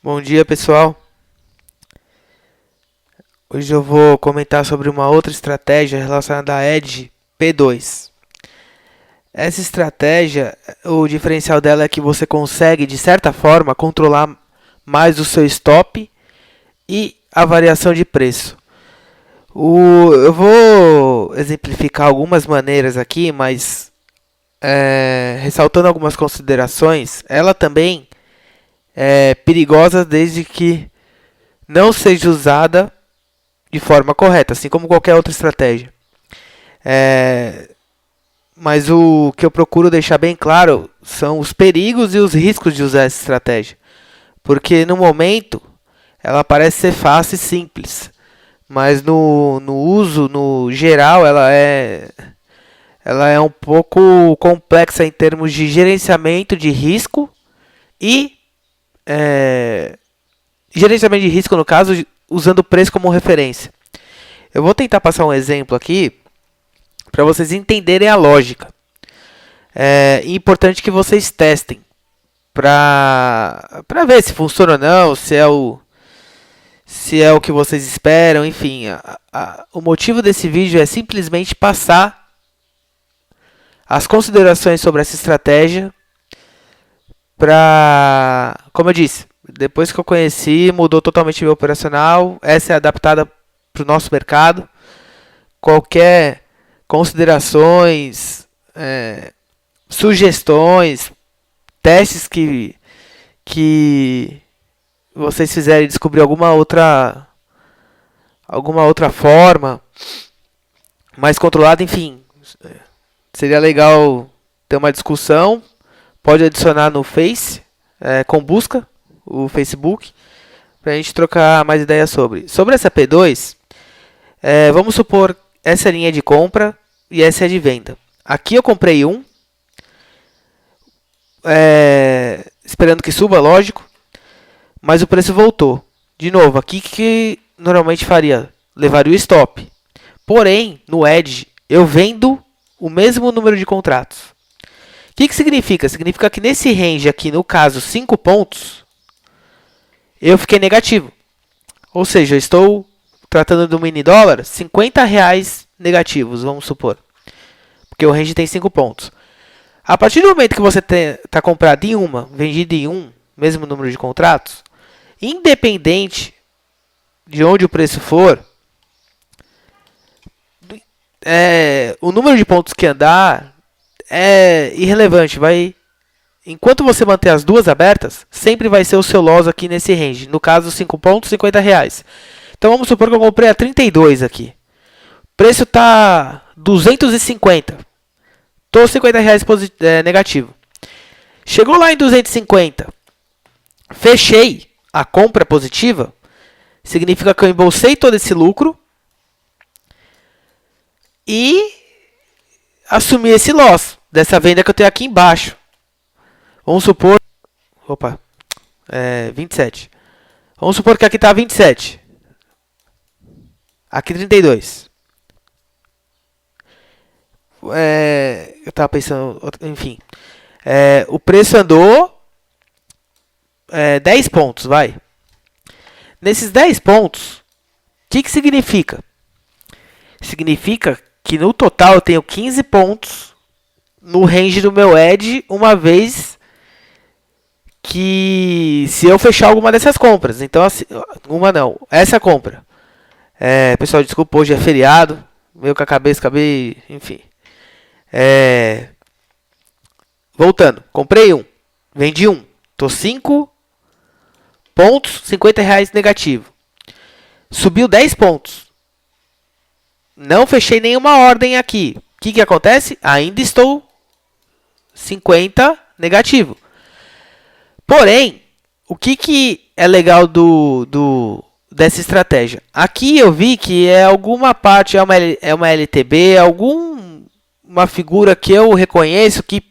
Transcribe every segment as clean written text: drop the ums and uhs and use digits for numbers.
Bom dia, pessoal. Hoje eu vou comentar sobre uma outra estratégia relacionada à Edge P2. Essa estratégia, o diferencial dela é que você consegue, de certa forma, controlar mais o seu stop e a variação de preço. Eu vou exemplificar algumas maneiras aqui, mas ressaltando algumas considerações, ela também é perigosa desde que não seja usada de forma correta, assim como qualquer outra estratégia. Mas o que eu procuro deixar bem claro são os perigos e os riscos de usar essa estratégia. Porque no momento ela parece ser fácil e simples, mas no uso, no geral, ela é um pouco complexa em termos de gerenciamento de risco e gerenciamento de risco, no caso, usando o preço como referência. Eu vou tentar passar um exemplo aqui para vocês entenderem a lógica. É importante que vocês testem para ver se funciona ou não, se é o que vocês esperam, enfim. O motivo desse vídeo é simplesmente passar as considerações sobre essa estratégia para, como eu disse, depois que eu conheci, mudou totalmente meu operacional. Essa é adaptada para o nosso mercado. Qualquer considerações, sugestões, testes que vocês fizerem, descobrir alguma outra forma mais controlada, enfim, seria legal ter uma discussão. Pode adicionar no Face, com busca, o Facebook, para a gente trocar mais ideias sobre essa P2. Vamos supor essa linha de compra e essa é de venda. Aqui eu comprei um, esperando que suba, lógico, mas o preço voltou. De novo, aqui que normalmente faria? Levaria o stop. Porém, no Edge, eu vendo o mesmo número de contratos. O que significa? Significa que nesse range aqui, no caso 5 pontos, eu fiquei negativo. Ou seja, eu estou tratando do mini dólar, R$50 negativos, vamos supor. Porque o range tem 5 pontos. A partir do momento que você está comprado em uma, vendido em um, mesmo número de contratos, independente de onde o preço for, o número de pontos que andar é irrelevante. Enquanto você manter as duas abertas, sempre vai ser o seu loss aqui nesse range. No caso, 5 pontos, R$50. Então vamos supor que eu comprei a 32 aqui. O preço está 250. Estou R$50 negativo. Chegou lá em 250. Fechei a compra positiva. Significa que eu embolsei todo esse lucro e assumi esse loss dessa venda que eu tenho aqui embaixo. Vamos supor... 27. Vamos supor que aqui está 27. Aqui 32. Eu estava pensando... Enfim. O preço andou 10 pontos, vai. Nesses 10 pontos, o que significa? Significa que no total eu tenho 15 pontos no range do meu Edge, uma vez que se eu fechar alguma dessas compras. Então, assim, essa compra. Pessoal, desculpa, hoje é feriado. Meio com a cabeça, enfim. Voltando, comprei um, vendi um. Tô 5 pontos, R$50 negativo. Subiu 10 pontos. Não fechei nenhuma ordem aqui. O que acontece? Ainda estou 50 negativo. Porém, o que é legal dessa estratégia? Aqui eu vi que alguma parte, é uma LTB, uma figura que eu reconheço que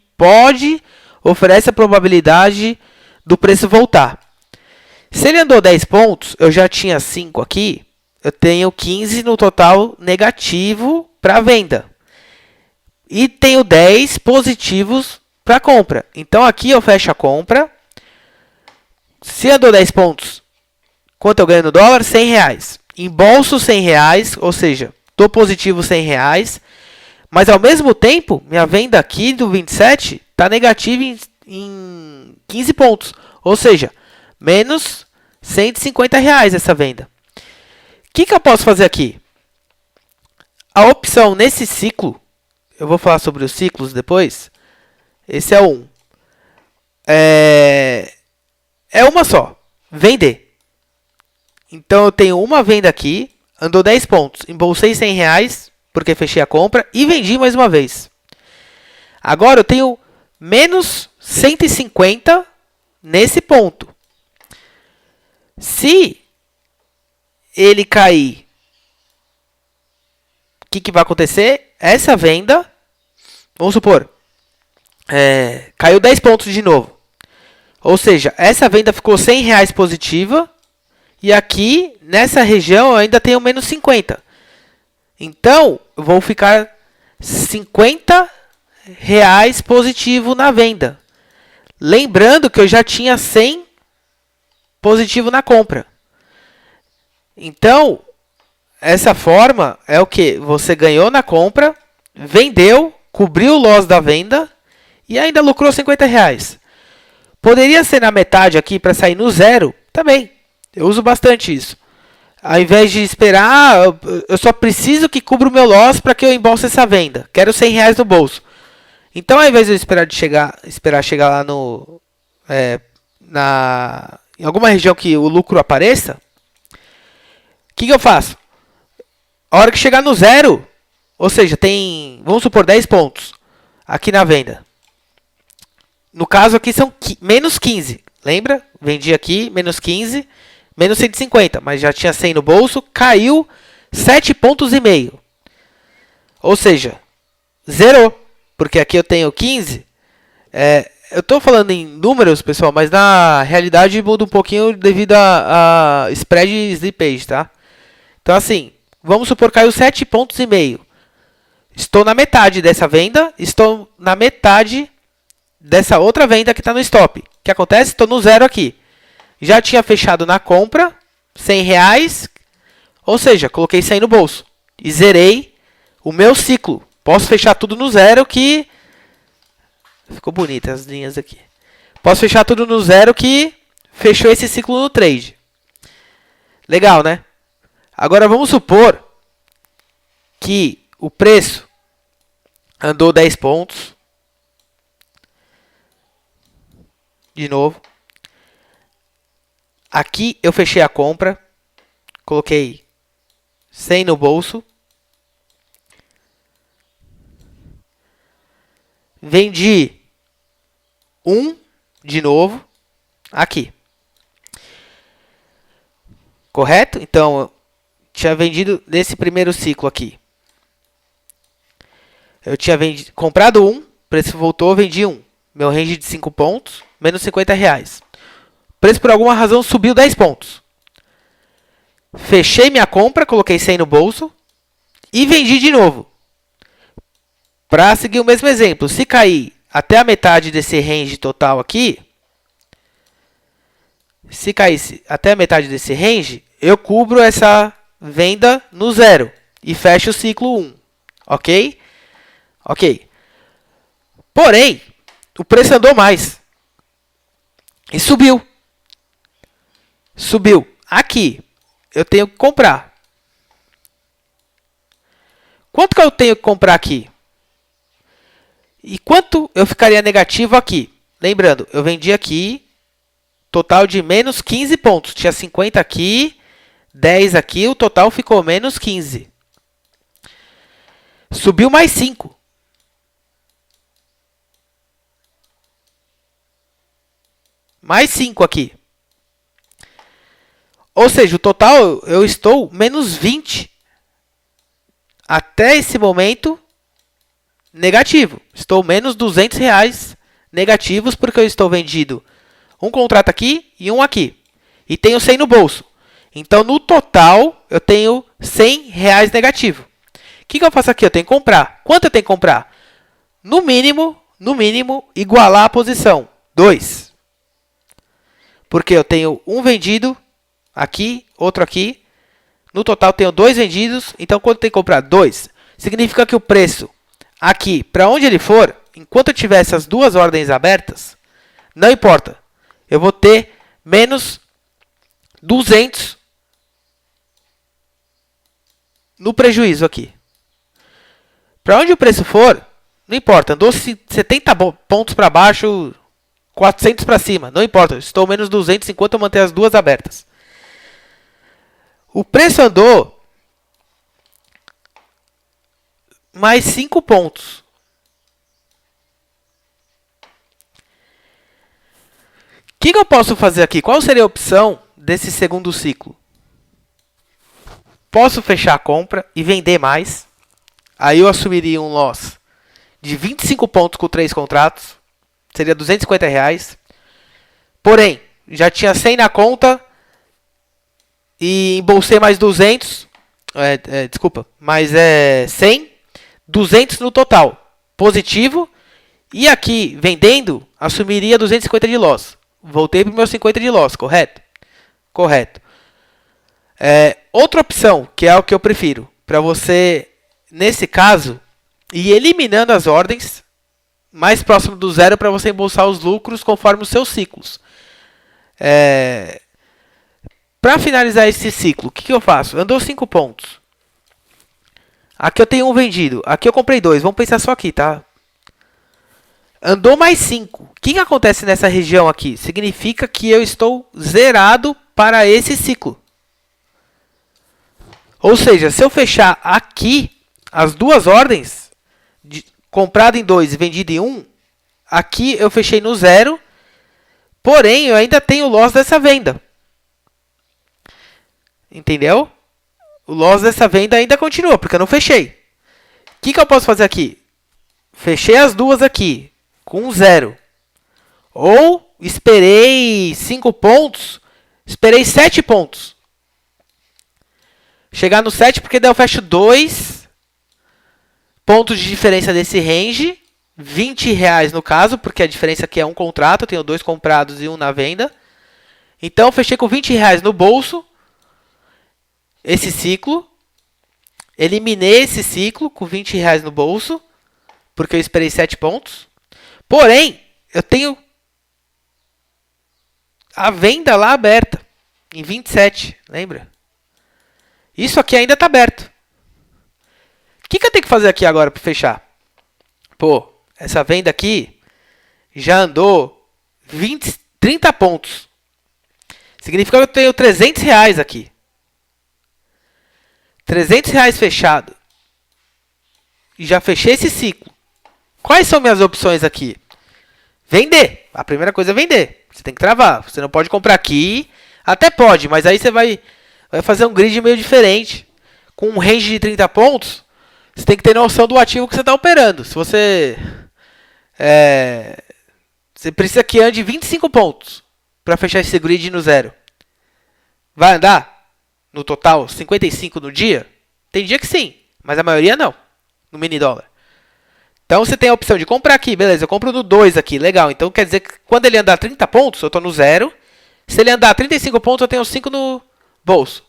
oferece a probabilidade do preço voltar. Se ele andou 10 pontos, eu já tinha 5 aqui, eu tenho 15 no total negativo para venda. E tenho 10 positivos para compra. Então aqui eu fecho a compra. Se andou 10 pontos, quanto eu ganho no dólar? R$100. Embolso R$100, ou seja, estou positivo R$100. Mas ao mesmo tempo, minha venda aqui do 27 está negativa em 15 pontos. Ou seja, menos R$150 essa venda. O que eu posso fazer aqui? A opção nesse ciclo, eu vou falar sobre os ciclos depois. Esse é o 1. É uma só, vender. Então eu tenho uma venda aqui, andou 10 pontos, embolsei R$100, porque fechei a compra, e vendi mais uma vez. Agora eu tenho menos 150 nesse ponto. Se ele cair, o que vai acontecer? Essa venda, vamos supor, caiu 10 pontos de novo. Ou seja, essa venda ficou R$100 positiva. E aqui, nessa região, eu ainda tenho menos 50. Então, eu vou ficar R$50 positivo na venda. Lembrando que eu já tinha 100 positivo na compra. Então, essa forma é o que? Você ganhou na compra, vendeu, cobriu o loss da venda e ainda lucrou R$50. Poderia ser na metade aqui para sair no zero? Também. Eu uso bastante isso. Ao invés de esperar, eu só preciso que cubra o meu loss para que eu embolse essa venda. Quero R$100 no bolso. Então, ao invés de eu esperar chegar lá em alguma região que o lucro apareça, o que eu faço? A hora que chegar no zero, ou seja, tem, vamos supor, 10 pontos aqui na venda. No caso aqui são menos 15. Lembra? Vendi aqui, menos 15, menos 150. Mas já tinha 100 no bolso, caiu 7,5 pontos. Ou seja, zerou. Porque aqui eu tenho 15. Eu estou falando em números, pessoal, mas na realidade muda um pouquinho devido a spread e slippage, tá? Então assim, vamos supor que caiu 7,5 pontos. Estou na metade dessa venda, estou na metade dessa outra venda que está no stop. O que acontece? Estou no zero aqui. Já tinha fechado na compra, R$100, ou seja, coloquei 100 no bolso. E zerei o meu ciclo. Posso fechar tudo no zero que... Ficou bonita as linhas aqui. Posso fechar tudo no zero que fechou esse ciclo no trade. Legal, né? Agora vamos supor que o preço andou 10 pontos. De novo. Aqui eu fechei a compra. Coloquei 100 no bolso. Vendi 1 de novo aqui. Correto? Então, eu tinha vendido nesse primeiro ciclo aqui. Eu tinha comprado 1, preço voltou, vendi 1. Meu range de 5 pontos, menos R$50. O preço por alguma razão subiu 10 pontos. Fechei minha compra, coloquei 100 no bolso e vendi de novo. Para seguir o mesmo exemplo, se cair até a metade desse range total aqui, se caísse até a metade desse range, eu cubro essa venda no zero e fecho o ciclo 1. Ok? Ok. Porém, o preço andou mais. E subiu. Subiu. Aqui, eu tenho que comprar. Quanto que eu tenho que comprar aqui? E quanto eu ficaria negativo aqui? Lembrando, eu vendi aqui, total de menos 15 pontos. Tinha 50 aqui, 10 aqui, o total ficou menos 15. Subiu mais 5. Mais 5 aqui. Ou seja, o total eu estou menos 20. Até esse momento, negativo. Estou menos R$200 negativos porque eu estou vendido um contrato aqui e um aqui. E tenho 100 no bolso. Então, no total, eu tenho R$100 negativo. O que eu faço aqui? Eu tenho que comprar. Quanto eu tenho que comprar? No mínimo, igualar a posição. 2. Porque eu tenho um vendido aqui, outro aqui. No total tenho 2 vendidos. Então quanto tem que comprar? 2. Significa que o preço aqui, para onde ele for, enquanto eu tiver essas duas ordens abertas, não importa. Eu vou ter menos 200 no prejuízo aqui. Para onde o preço for, não importa. Andou 70 pontos para baixo, 400 para cima. Não importa. Estou menos 200 enquanto eu manter as duas abertas. O preço andou mais 5 pontos. O que eu posso fazer aqui? Qual seria a opção desse segundo ciclo? Posso fechar a compra e vender mais. Aí eu assumiria um loss de 25 pontos com 3 contratos. Seria R$250. Porém, já tinha 100 na conta e embolsei mais 200. Desculpa, mais 100. 200 no total. Positivo. E aqui, vendendo, assumiria 250 de loss. Voltei para os meus 50 de loss, correto? Correto. Outra opção, que é o que eu prefiro, para você, nesse caso, ir eliminando as ordens mais próximo do zero para você embolsar os lucros conforme os seus ciclos. Para finalizar esse ciclo, o que eu faço? Andou 5 pontos. Aqui eu tenho um vendido. Aqui eu comprei 2. Vamos pensar só aqui, tá? Andou mais 5. O que acontece nessa região aqui? Significa que eu estou zerado para esse ciclo. Ou seja, se eu fechar aqui as duas ordens, comprado em 2 e vendido em 1, aqui eu fechei no 0, porém eu ainda tenho o loss dessa venda. Entendeu? O loss dessa venda ainda continua, porque eu não fechei. O que eu posso fazer aqui? Fechei as duas aqui, com 0. Ou esperei 5 pontos, esperei 7 pontos. Chegar no 7, porque daí eu fecho 2 pontos de diferença desse range. R$20 no caso, porque a diferença aqui é um contrato. Eu tenho 2 comprados e 1 na venda. Então eu fechei com R$20 no bolso. Esse ciclo. Eliminei esse ciclo com R$20 no bolso. Porque eu esperei 7 pontos. Porém, eu tenho a venda lá aberta. Em 27, lembra? Isso aqui ainda está aberto. O que eu tenho que fazer aqui agora para fechar? Pô, essa venda aqui já andou 30 pontos. Significa que eu tenho R$300 aqui. R$300 fechado. E já fechei esse ciclo. Quais são minhas opções aqui? Vender. A primeira coisa é vender. Você tem que travar. Você não pode comprar aqui. Até pode, mas aí você vai fazer um grid meio diferente. Com um range de 30 pontos, você tem que ter noção do ativo que você está operando. Se você... você precisa que ande 25 pontos para fechar esse grid no 0. Vai andar? No total, 55 no dia? Tem dia que sim, mas a maioria não. No mini dólar. Então você tem a opção de comprar aqui. Beleza, eu compro no 2 aqui. Legal. Então quer dizer que quando ele andar 30 pontos, eu estou no 0. Se ele andar 35 pontos, eu tenho 5 no bolso.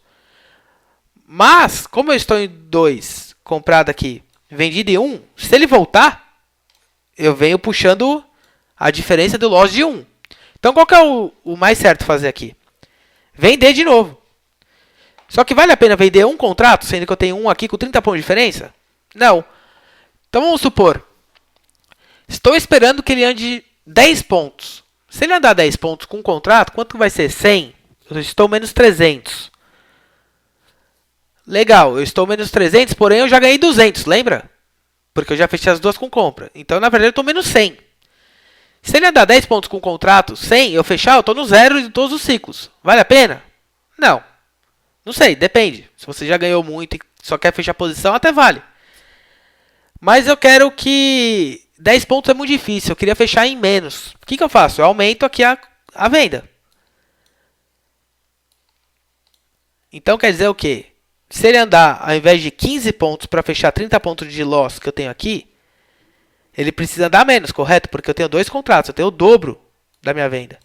Mas, como eu estou em 2 comprado aqui, vendido em 1, se ele voltar, eu venho puxando a diferença do loss de 1. Então qual que é o mais certo fazer aqui? Vender de novo. Só que vale a pena vender um contrato, sendo que eu tenho um aqui com 30 pontos de diferença? Não. Então vamos supor. Estou esperando que ele ande 10 pontos. Se ele andar 10 pontos com um contrato, quanto vai ser? 100. Eu estou menos 300. Legal, eu estou menos 300, porém eu já ganhei 200, lembra? Porque eu já fechei as duas com compra. Então, na verdade, eu estou menos 100. Se ele andar 10 pontos com contrato, 100, eu fechar, eu estou no 0 de todos os ciclos. Vale a pena? Não. Não sei, depende. Se você já ganhou muito e só quer fechar a posição, até vale. Mas eu quero que... 10 pontos é muito difícil, eu queria fechar em menos. O que eu faço? Eu aumento aqui a venda. Então quer dizer o quê? Se ele andar, ao invés de 15 pontos para fechar 30 pontos de loss que eu tenho aqui, ele precisa andar menos, correto? Porque eu tenho 2 contratos, eu tenho o dobro da minha venda.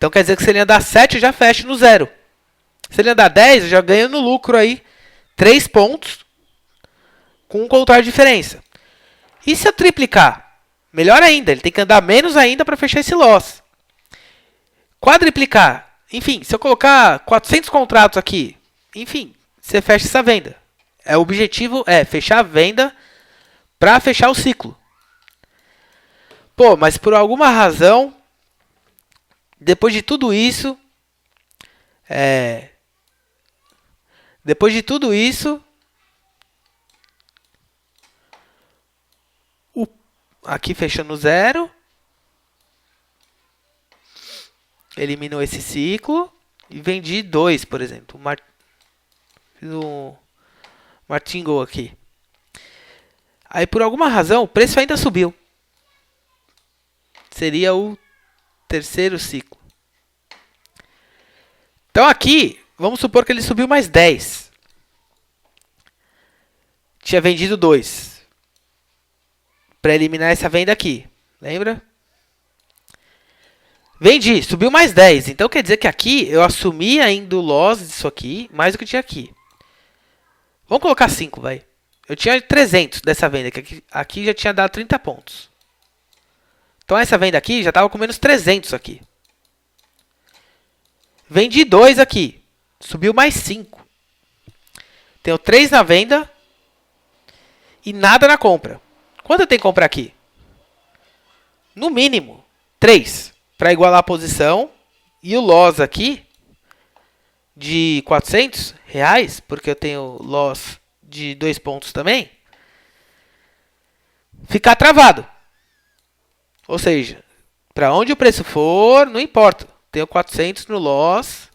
Então quer dizer que se ele andar 7, eu já fecho no zero. Se ele andar 10, eu já ganho no lucro aí 3 pontos com um contrário de diferença. E se eu triplicar? Melhor ainda, ele tem que andar menos ainda para fechar esse loss. Quadriplicar. Enfim, se eu colocar 400 contratos aqui, enfim, você fecha essa venda. O objetivo é fechar a venda para fechar o ciclo. Pô, mas por alguma razão, depois de tudo isso, aqui fechando zero, eliminou esse ciclo e vendi 2, por exemplo. Fiz um martingale aqui. Aí por alguma razão o preço ainda subiu. Seria o terceiro ciclo. Então aqui, vamos supor que ele subiu mais 10. Tinha vendido 2. Para eliminar essa venda aqui. Lembra? Vendi, subiu mais 10. Então quer dizer que aqui eu assumi ainda o loss disso aqui, mais do que tinha aqui. Vamos colocar 5, vai. Eu tinha 300 dessa venda, que aqui já tinha dado 30 pontos. Então essa venda aqui já estava com menos 300 aqui. Vendi 2 aqui. Subiu mais 5. Tenho 3 na venda e nada na compra. Quanto eu tenho que comprar aqui? No mínimo 3. Para igualar a posição. E o loss aqui de R$400, porque eu tenho loss de 2 pontos também, ficar travado. Ou seja, para onde o preço for, não importa. Tenho 400 no loss.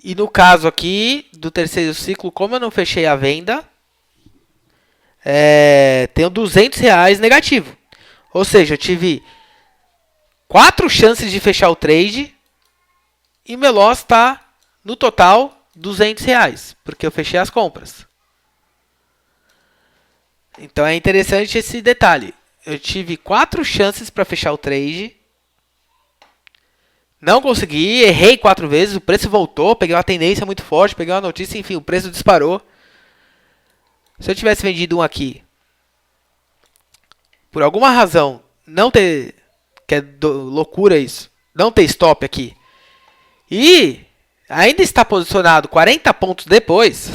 E no caso aqui, do terceiro ciclo, como eu não fechei a venda, tenho R$200 negativo. Ou seja, eu tive 4 chances de fechar o trade e meu loss está, no total, R$200, porque eu fechei as compras. Então é interessante esse detalhe. Eu tive 4 chances para fechar o trade. Não consegui, errei 4 vezes, o preço voltou, peguei uma tendência muito forte, peguei uma notícia, enfim, o preço disparou. Se eu tivesse vendido um aqui, por alguma razão, não ter, que é loucura isso, não ter stop aqui, e ainda está posicionado 40 pontos depois,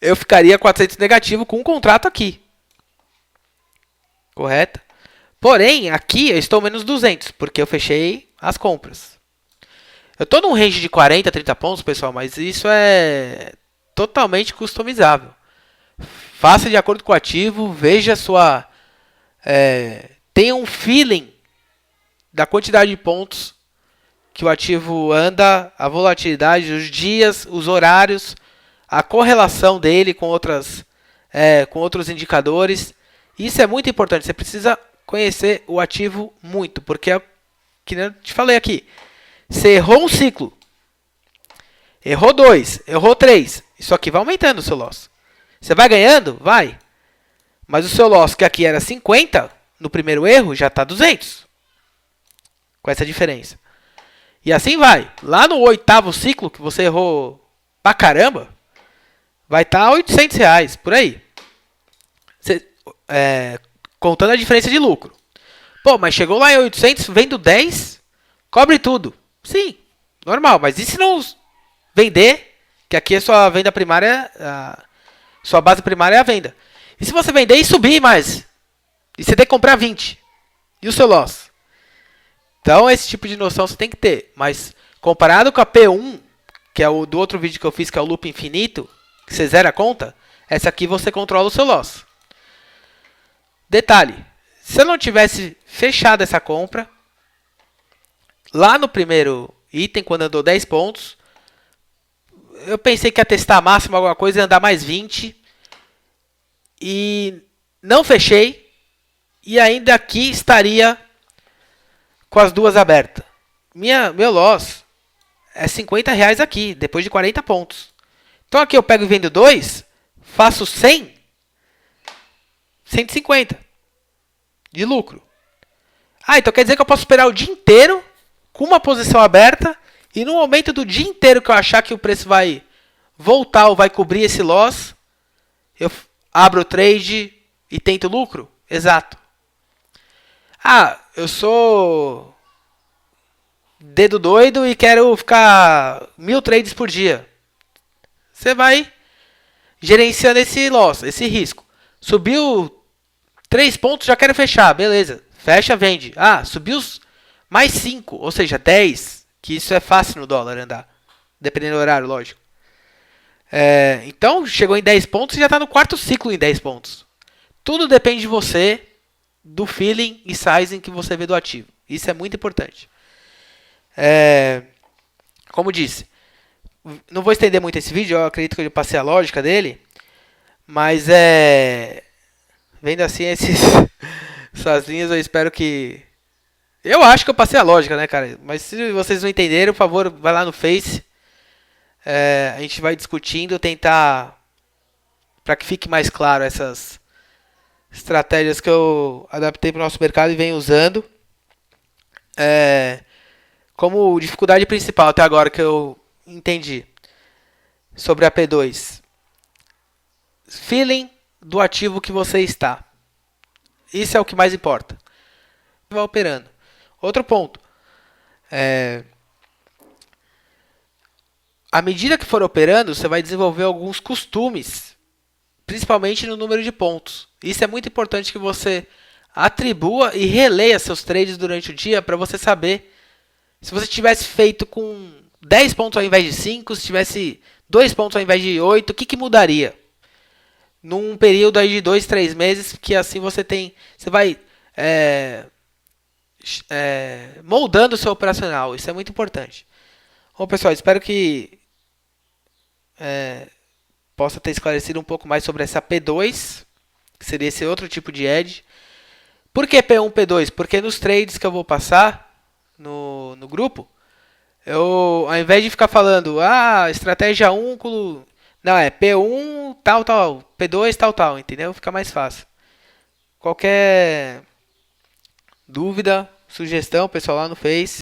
eu ficaria 400 negativo com um contrato aqui. Correto? Porém, aqui eu estou menos 200, porque eu fechei as compras. Eu estou num range de 40, 30 pontos, pessoal, mas isso é totalmente customizável. Faça de acordo com o ativo, veja sua... tenha um feeling da quantidade de pontos que o ativo anda, a volatilidade, os dias, os horários, a correlação dele com outros indicadores. Isso é muito importante. Você precisa conhecer o ativo muito, porque que eu te falei aqui. Você errou um ciclo, errou 2, errou 3. Isso aqui vai aumentando o seu loss. Você vai ganhando? Vai. Mas o seu loss, que aqui era 50, no primeiro erro, já está 200. Com essa diferença. E assim vai. Lá no 8º ciclo, que você errou pra caramba, vai estar R$800, por aí. Contando a diferença de lucro. Pô, mas chegou lá em 800, vendo 10, cobre tudo. Sim, normal. Mas e se não vender? Que aqui a sua venda primária, sua base primária é a venda. E se você vender e subir mais? E você tem que comprar 20? E o seu loss? Então, esse tipo de noção você tem que ter. Mas, comparado com a P1, que é o do outro vídeo que eu fiz, que é o loop infinito, que você zera a conta, essa aqui você controla o seu loss. Detalhe, se eu não tivesse fechado essa compra, lá no primeiro item, quando andou 10 pontos, eu pensei que ia testar a máxima alguma coisa e andar mais 20. E não fechei. E ainda aqui estaria com as duas abertas. Meu loss é R$50 aqui, depois de 40 pontos. Então aqui eu pego e vendo 2, faço 100, 150 de lucro. Ah, então quer dizer que eu posso esperar o dia inteiro com uma posição aberta e no momento do dia inteiro que eu achar que o preço vai voltar ou vai cobrir esse loss, eu abro o trade e tento lucro? Exato. Ah, eu sou dedo doido e quero ficar 1000 trades por dia. Você vai gerenciando esse loss, esse risco. Subiu 3 pontos, já quero fechar. Beleza. Fecha, vende. Ah, subiu mais 5, ou seja, 10. Que isso é fácil no dólar andar. Dependendo do horário, lógico. Então, chegou em 10 pontos e já está no quarto ciclo em 10 pontos. Tudo depende de você, do feeling e sizing que você vê do ativo. Isso é muito importante. Como disse, não vou estender muito esse vídeo, eu acredito que eu passei a lógica dele. Mas vendo assim essas linhas, eu espero que... Eu acho que eu passei a lógica, né, cara? Mas se vocês não entenderam, por favor, vai lá no Face. A gente vai discutindo, tentar... Para que fique mais claro essas estratégias que eu adaptei para o nosso mercado e venho usando. Como dificuldade principal até agora que eu entendi sobre a P2. Feeling do ativo que você está. Isso é o que mais importa. Vai operando. Outro ponto. À medida que for operando, você vai desenvolver alguns costumes, principalmente no número de pontos. Isso é muito importante que você atribua e releia seus trades durante o dia para você saber se você tivesse feito com 10 pontos ao invés de 5, se tivesse 2 pontos ao invés de 8, o que mudaria? Num período aí de 2, 3 meses, que assim você vai moldando o seu operacional. Isso é muito importante. Bom, pessoal, espero que possa ter esclarecido um pouco mais sobre essa P2, que seria esse outro tipo de edge. Por que P1, P2? Porque nos trades que eu vou passar no grupo, ao invés de ficar falando, estratégia 1, não, é P1, tal, P2, tal, entendeu? Fica mais fácil. Qualquer dúvida, sugestão, pessoal lá no Face.